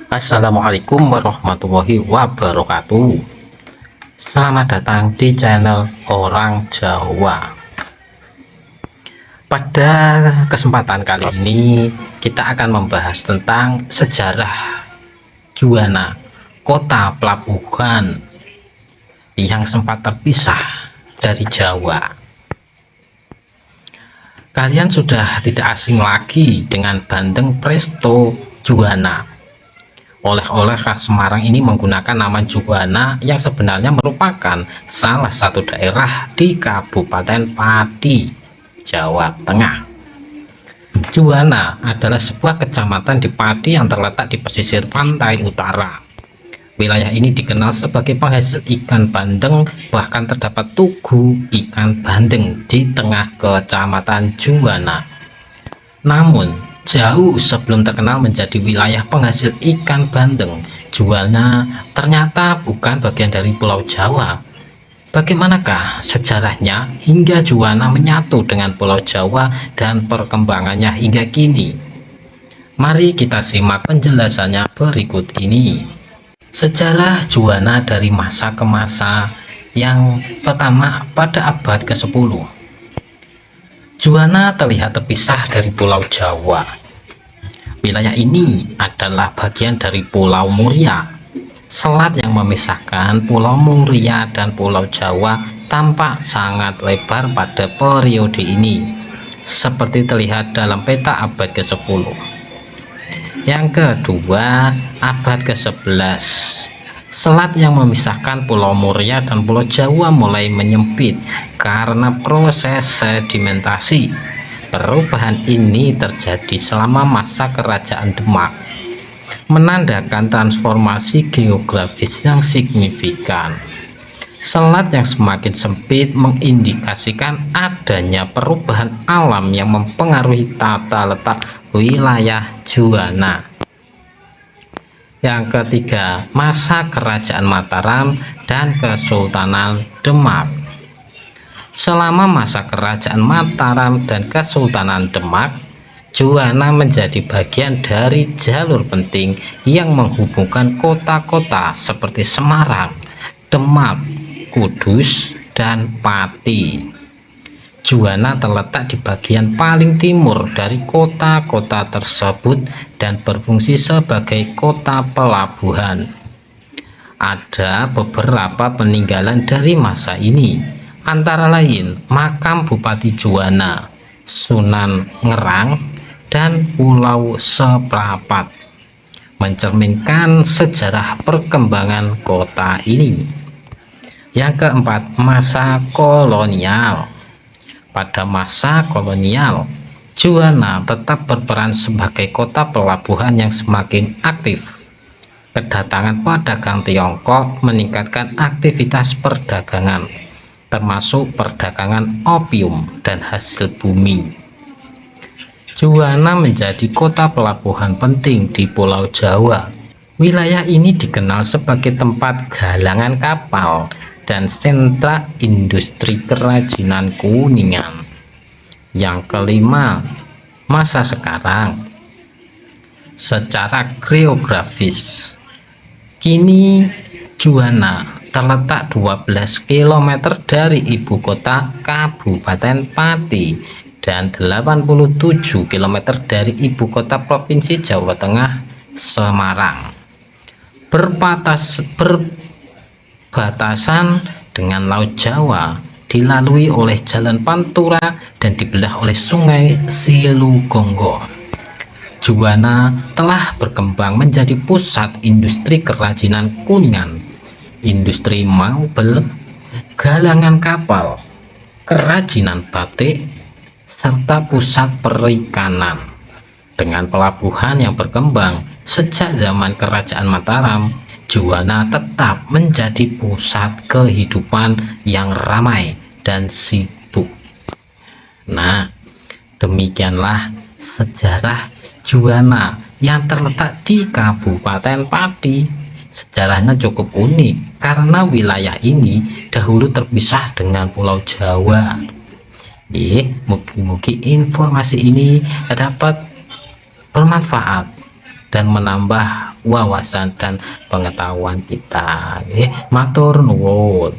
Assalamualaikum warahmatullahi wabarakatuh. Selamat datang di channel Orang Jawa. Pada kesempatan kali ini kita akan membahas tentang sejarah Juwana, kota pelabuhan yang sempat terpisah dari Jawa. Kalian sudah tidak asing lagi dengan bandeng presto Juwana. Oleh-oleh khas Semarang ini menggunakan nama Juwana yang sebenarnya merupakan salah satu daerah di Kabupaten Pati, Jawa Tengah. Juwana adalah sebuah kecamatan di Pati yang terletak di pesisir pantai utara. Wilayah ini dikenal sebagai penghasil ikan bandeng, bahkan terdapat tugu ikan bandeng di tengah kecamatan Juwana. Namun jauh sebelum terkenal menjadi wilayah penghasil ikan bandeng, Juwana ternyata bukan bagian dari Pulau Jawa. Bagaimanakah sejarahnya hingga Juwana menyatu dengan Pulau Jawa dan perkembangannya hingga kini? Mari kita simak penjelasannya berikut ini. Sejarah Juwana dari masa ke masa. Yang pertama, pada abad ke-10. Juwana terlihat terpisah dari Pulau Jawa. Wilayah ini adalah bagian dari Pulau Muria. Selat yang memisahkan Pulau Muria dan Pulau Jawa tampak sangat lebar pada periode ini, seperti terlihat dalam peta abad ke-10. Yang kedua, abad ke-11. Selat yang memisahkan Pulau Muria dan Pulau Jawa mulai menyempit karena proses sedimentasi. Perubahan ini terjadi selama masa Kerajaan Demak, menandakan transformasi geografis yang signifikan. Selat yang semakin sempit mengindikasikan adanya perubahan alam yang mempengaruhi tata letak wilayah Juwana. Yang ketiga, masa Kerajaan Mataram dan Kesultanan Demak. Selama masa Kerajaan Mataram dan Kesultanan Demak, Juwana menjadi bagian dari jalur penting yang menghubungkan kota-kota seperti Semarang, Demak, Kudus, dan Pati. Juwana terletak di bagian paling timur dari kota-kota tersebut dan berfungsi sebagai kota pelabuhan. Ada beberapa peninggalan dari masa ini, antara lain makam Bupati Juwana, Sunan Ngerang, dan Pulau Seprapat, mencerminkan sejarah perkembangan kota ini. Yang keempat, masa kolonial. Pada masa kolonial, Juwana tetap berperan sebagai kota pelabuhan yang semakin aktif. Kedatangan pedagang Tiongkok meningkatkan aktivitas perdagangan, termasuk perdagangan opium dan hasil bumi. Juwana menjadi kota pelabuhan penting di Pulau Jawa. Wilayah ini dikenal sebagai tempat galangan kapal dan sentra industri kerajinan Kuningan. Yang kelima, masa sekarang. Secara geografis, kini Juwana terletak 12 km dari ibu kota Kabupaten Pati dan 87 km dari ibu kota Provinsi Jawa Tengah, Semarang. Berbatasan dengan Laut Jawa, dilalui oleh Jalan Pantura dan dibelah oleh Sungai Silugonggo. Juwana telah berkembang menjadi pusat industri kerajinan Kuningan, industri mebel, galangan kapal, kerajinan batik, serta pusat perikanan. Dengan pelabuhan yang berkembang sejak zaman Kerajaan Mataram, Juwana tetap menjadi pusat kehidupan yang ramai dan sibuk. Nah, demikianlah sejarah Juwana yang terletak di Kabupaten Pati. Sejarahnya cukup unik karena wilayah ini dahulu terpisah dengan Pulau Jawa. Mugi-mugi informasi ini dapat bermanfaat dan menambah wawasan dan pengetahuan kita. Matur nuwun.